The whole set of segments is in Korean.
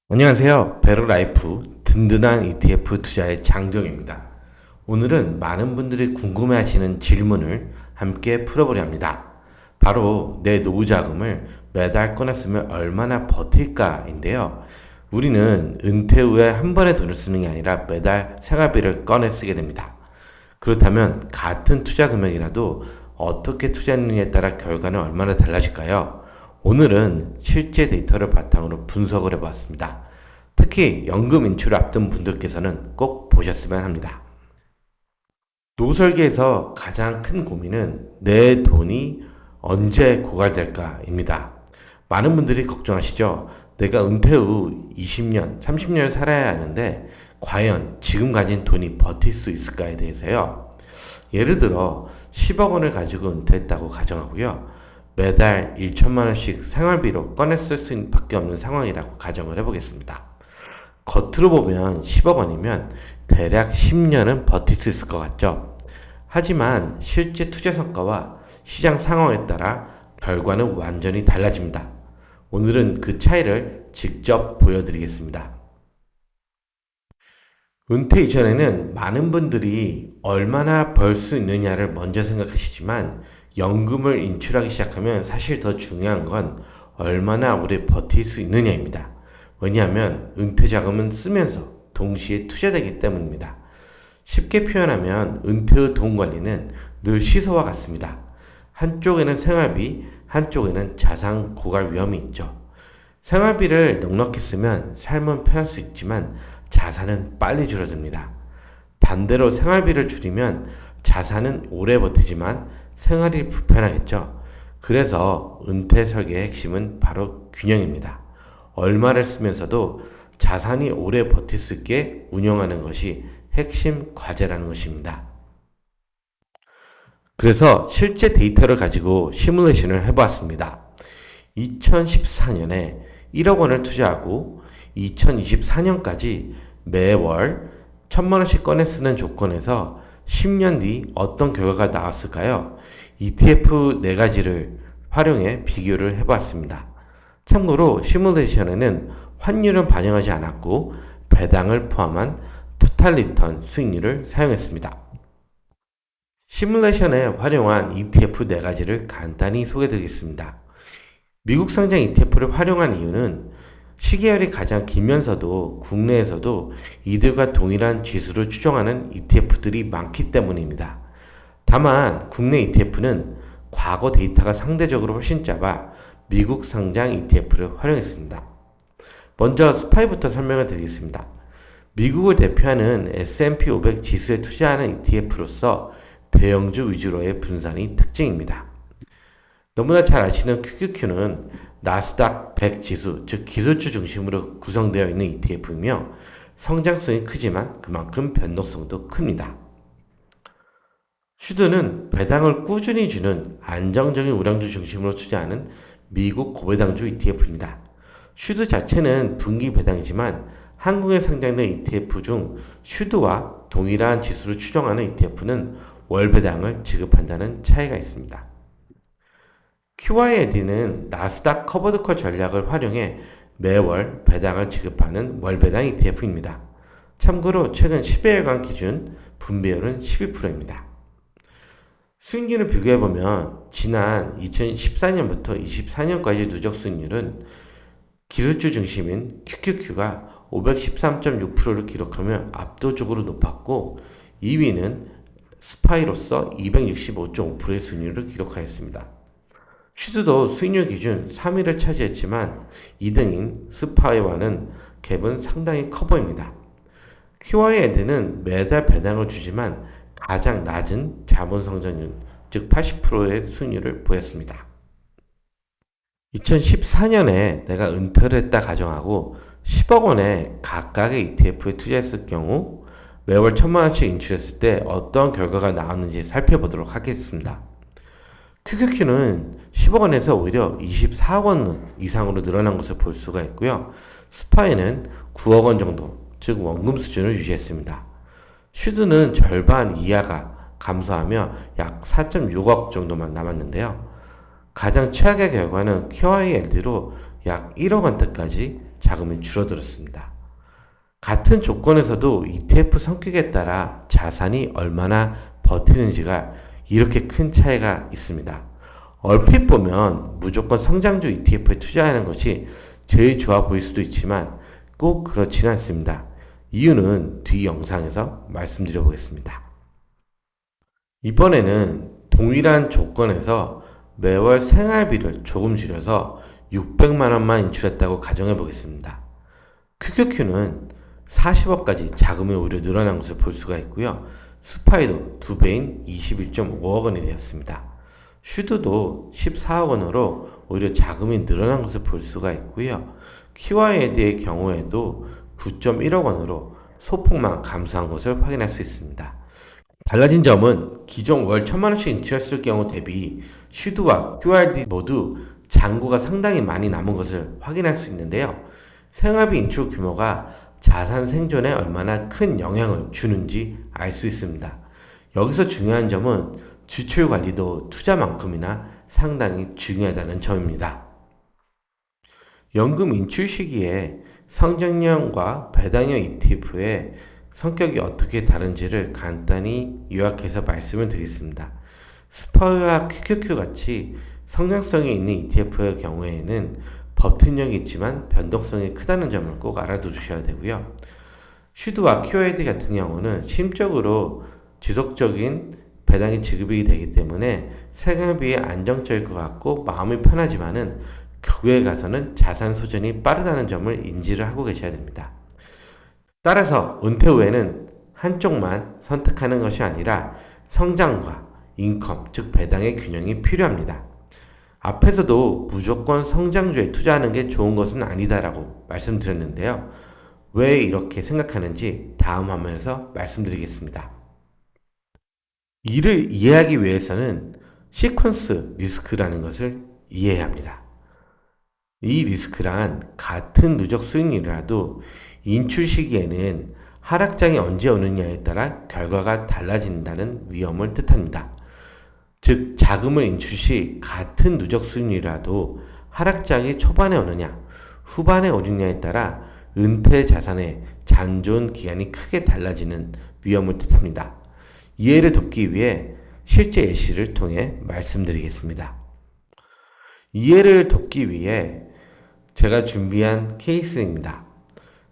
안녕하세요. 베르라이프 든든한 ETF 투자의 장정입니다. 오늘은 많은 분들이 궁금해하시는 질문을 함께 풀어보려 합니다. 바로 내 노후 자금을 매달 꺼냈으면 얼마나 버틸까인데요. 우리는 은퇴 후에 한 번에 돈을 쓰는 게 아니라 매달 생활비를 꺼내 쓰게 됩니다. 그렇다면 같은 투자 금액이라도 어떻게 투자했느냐에 따라 결과는 얼마나 달라질까요? 오늘은 실제 데이터를 바탕으로 분석을 해보았습니다. 특히 연금 인출을 앞둔 분들께서는 꼭 보셨으면 합니다. 노후 설계에서 가장 큰 고민은 내 돈이 언제 고갈될까입니다. 많은 분들이 걱정하시죠. 내가 은퇴 후 20년, 30년을 살아야 하는데 과연 지금 가진 돈이 버틸 수 있을까에 대해서요. 예를 들어 10억 원을 가지고 은퇴했다고 가정하고요. 매달 1천만 원씩 생활비로 꺼내 쓸 수밖에 없는 상황이라고 가정을 해보겠습니다. 겉으로 보면 10억 원이면 대략 10년은 버틸 수 있을 것 같죠. 하지만 실제 투자 성과와 시장 상황에 따라 결과는 완전히 달라집니다. 오늘은 그 차이를 직접 보여드리겠습니다. 은퇴 이전에는 많은 분들이 얼마나 벌 수 있느냐를 먼저 생각하시지만 연금을 인출하기 시작하면 사실 더 중요한 건 얼마나 오래 버틸 수 있느냐입니다. 왜냐하면 은퇴 자금은 쓰면서 동시에 투자되기 때문입니다. 쉽게 표현하면 은퇴 후 돈 관리는 늘 시소와 같습니다. 한쪽에는 생활비, 한쪽에는 자산 고갈 위험이 있죠. 생활비를 넉넉히 쓰면 삶은 편할 수 있지만 자산은 빨리 줄어듭니다. 반대로 생활비를 줄이면 자산은 오래 버티지만 생활이 불편하겠죠. 그래서 은퇴 설계의 핵심은 바로 균형입니다. 얼마를 쓰면서도 자산이 오래 버틸 수 있게 운영하는 것이 핵심 과제라는 것입니다. 그래서 실제 데이터를 가지고 시뮬레이션을 해보았습니다. 2014년에 1억 원을 투자하고 2024년까지 매월 1천만 원씩 꺼내 쓰는 조건에서 10년 뒤 어떤 결과가 나왔을까요? ETF 4가지를 활용해 비교를 해봤습니다. 참고로 시뮬레이션에는 환율은 반영하지 않았고 배당을 포함한 토탈 리턴 수익률을 사용했습니다. 시뮬레이션에 활용한 ETF 4가지를 간단히 소개드리겠습니다. 미국 상장 ETF를 활용한 이유는 시계열이 가장 길면서도 국내에서도 이들과 동일한 지수를 추정하는 ETF들이 많기 때문입니다. 다만 국내 ETF는 과거 데이터가 상대적으로 훨씬 짧아 미국 상장 ETF를 활용했습니다. 먼저 스파이부터 설명을 드리겠습니다. 미국을 대표하는 S&P 500 지수에 투자하는 ETF로서 대형주 위주로의 분산이 특징입니다. 너무나 잘 아시는 QQQ는 나스닥 100 지수, 즉 기술주 중심으로 구성되어 있는 ETF이며 성장성이 크지만 그만큼 변동성도 큽니다. 슈드는 배당을 꾸준히 주는 안정적인 우량주 중심으로 투자하는 미국 고배당주 ETF입니다. 슈드 자체는 분기 배당이지만 한국에 상장된 ETF 중 슈드와 동일한 지수를 추정하는 ETF는 월 배당을 지급한다는 차이가 있습니다. QYLD는 나스닥 커버드콜 전략을 활용해 매월 배당을 지급하는 월배당 ETF입니다. 참고로 최근 10여일간 기준 분배율은 12%입니다. 수익률을 비교해보면 지난 2014년부터 24년까지 누적 수익률은 기술주 중심인 QQQ가 513.6%를 기록하며 압도적으로 높았고 2위는 스파이로서 265.5%의 수익률을 기록하였습니다. 슈드도 수익률 기준 3위를 차지했지만 2등인 스파이와는 갭은 상당히 커 보입니다. QYLD는 매달 배당을 주지만 가장 낮은 자본 성장률, 즉 80%의 수익률을 보였습니다. 2014년에 내가 은퇴를 했다 가정하고 10억 원에 각각의 ETF에 투자했을 경우 매월 1천만 원씩 인출했을 때 어떤 결과가 나왔는지 살펴보도록 하겠습니다. QQQ는 10억 원에서 오히려 24억 원 이상으로 늘어난 것을 볼 수가 있고요. 스파이는 9억 원 정도, 즉 원금 수준을 유지했습니다. 슈드는 절반 이하가 감소하며 약 4.6억 정도만 남았는데요. 가장 최악의 결과는 QYLD로 약 1억 원대까지 자금이 줄어들었습니다. 같은 조건에서도 ETF 성격에 따라 자산이 얼마나 버티는지가 이렇게 큰 차이가 있습니다. 얼핏 보면 무조건 성장주 ETF에 투자하는 것이 제일 좋아 보일 수도 있지만 꼭 그렇지는 않습니다. 이유는 뒤 영상에서 말씀드려 보겠습니다. 이번에는 동일한 조건에서 매월 생활비를 조금 줄여서 600만 원만 인출했다고 가정해 보겠습니다. QQQ는 40억까지 자금이 오히려 늘어난 것을 볼 수가 있고요. 스파이도 2배인 21.5억 원이 되었습니다. 슈드도 14억 원으로 오히려 자금이 늘어난 것을 볼 수가 있고요. QYAD의 경우에도 9.1억 원으로 소폭만 감소한 것을 확인할 수 있습니다. 달라진 점은 기존 월 1000만 원씩 인출했을 경우 대비 슈드와 QRD 모두 잔고가 상당히 많이 남은 것을 확인할 수 있는데요. 생활비 인출 규모가 자산 생존에 얼마나 큰 영향을 주는지 알 수 있습니다. 여기서 중요한 점은 지출 관리도 투자만큼이나 상당히 중요하다는 점입니다. 연금 인출 시기에 성장형과 배당형 ETF의 성격이 어떻게 다른지를 간단히 요약해서 말씀을 드리겠습니다. 스파이와 QQQ 같이 성장성이 있는 ETF의 경우에는 버튼력이 있지만 변동성이 크다는 점을 꼭 알아두셔야 되고요. 슈드와 QID 같은 경우는 심적으로 지속적인 배당이 지급이 되기 때문에 생활비에 안정적일 것 같고 마음이 편하지만은 그에 가서는 자산 소전이 빠르다는 점을 인지를 하고 계셔야 됩니다. 따라서 은퇴 후에는 한쪽만 선택하는 것이 아니라 성장과 인컴, 즉 배당의 균형이 필요합니다. 앞에서도 무조건 성장주에 투자하는 게 좋은 것은 아니다라고 말씀드렸는데요. 왜 이렇게 생각하는지 다음 화면에서 말씀드리겠습니다. 이를 이해하기 위해서는 시퀀스 리스크라는 것을 이해해야 합니다. 이 리스크란 같은 누적 수익률이라도 인출 시기에는 하락장이 언제 오느냐에 따라 결과가 달라진다는 위험을 뜻합니다. 즉 자금을 인출 시 같은 누적 수익률이라도 하락장이 초반에 오느냐 후반에 오느냐에 따라 은퇴 자산의 잔존 기간이 크게 달라지는 위험을 뜻합니다. 이해를 돕기 위해 실제 예시를 통해 말씀드리겠습니다. 이해를 돕기 위해 제가 준비한 케이스입니다.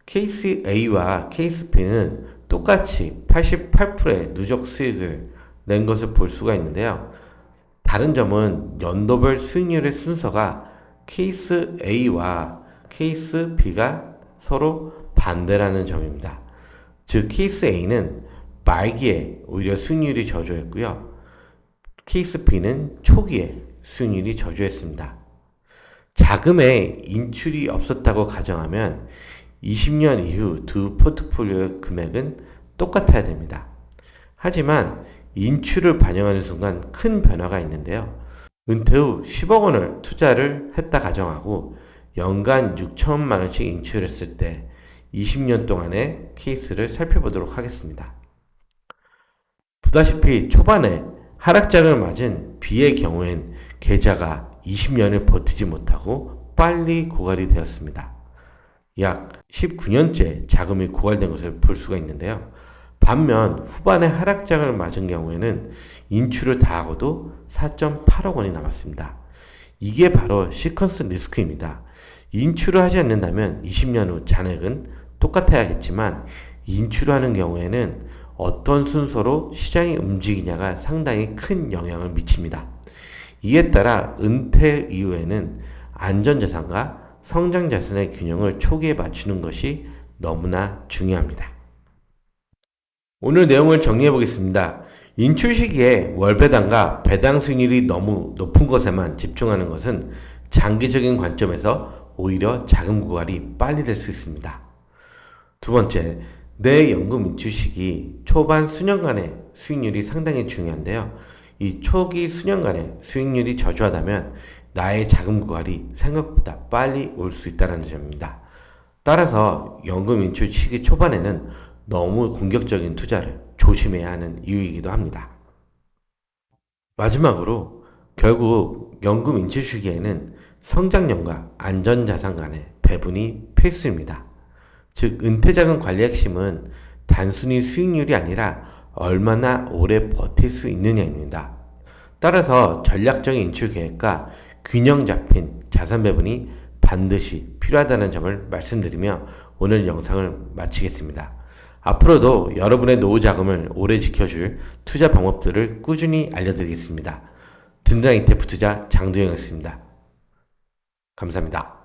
케이스 A와 케이스 B는 똑같이 88%의 누적 수익을 낸 것을 볼 수가 있는데요. 다른 점은 연도별 수익률의 순서가 케이스 A와 케이스 B가 서로 반대라는 점입니다. 즉 케이스 A는 말기에 오히려 수익률이 저조했고요. 케이스 B는 초기에 수익률이 저조했습니다. 자금에 인출이 없었다고 가정하면 20년 이후 두 포트폴리오의 금액은 똑같아야 됩니다. 하지만 인출을 반영하는 순간 큰 변화가 있는데요. 은퇴 후 10억 원을 투자를 했다 가정하고 연간 6천만 원씩 인출했을 때 20년 동안의 케이스를 살펴보도록 하겠습니다. 보다시피 초반에 하락장을 맞은 B의 경우엔 계좌가 20년을 버티지 못하고 빨리 고갈이 되었습니다. 약 19년째 자금이 고갈된 것을 볼 수가 있는데요. 반면 후반에 하락장을 맞은 경우에는 인출을 다 하고도 4.8억 원이 남았습니다. 이게 바로 시퀀스 리스크입니다. 인출을 하지 않는다면 20년 후 잔액은 똑같아야겠지만 인출을 하는 경우에는 어떤 순서로 시장이 움직이냐가 상당히 큰 영향을 미칩니다. 이에 따라 은퇴 이후에는 안전자산과 성장자산의 균형을 초기에 맞추는 것이 너무나 중요합니다. 오늘 내용을 정리해 보겠습니다. 인출 시기에 월배당과 배당 수익률이 너무 높은 것에만 집중하는 것은 장기적인 관점에서 오히려 자금 고갈이 빨리 될 수 있습니다. 두 번째, 내 연금 인출 시기 초반 수년간의 수익률이 상당히 중요한데요. 이 초기 수년간의 수익률이 저조하다면 나의 자금 고갈이 생각보다 빨리 올 수 있다는 점입니다. 따라서 연금 인출 시기 초반에는 너무 공격적인 투자를 조심해야 하는 이유이기도 합니다. 마지막으로 결국 연금 인출 시기에는 성장형과 안전자산 간의 배분이 필수입니다. 즉, 은퇴자금 관리의 핵심은 단순히 수익률이 아니라 얼마나 오래 버틸 수 있느냐입니다. 따라서 전략적인 인출 계획과 균형 잡힌 자산 배분이 반드시 필요하다는 점을 말씀드리며 오늘 영상을 마치겠습니다. 앞으로도 여러분의 노후 자금을 오래 지켜줄 투자 방법들을 꾸준히 알려드리겠습니다. 든든한 ETF 투자 장도영이었습니다. 감사합니다.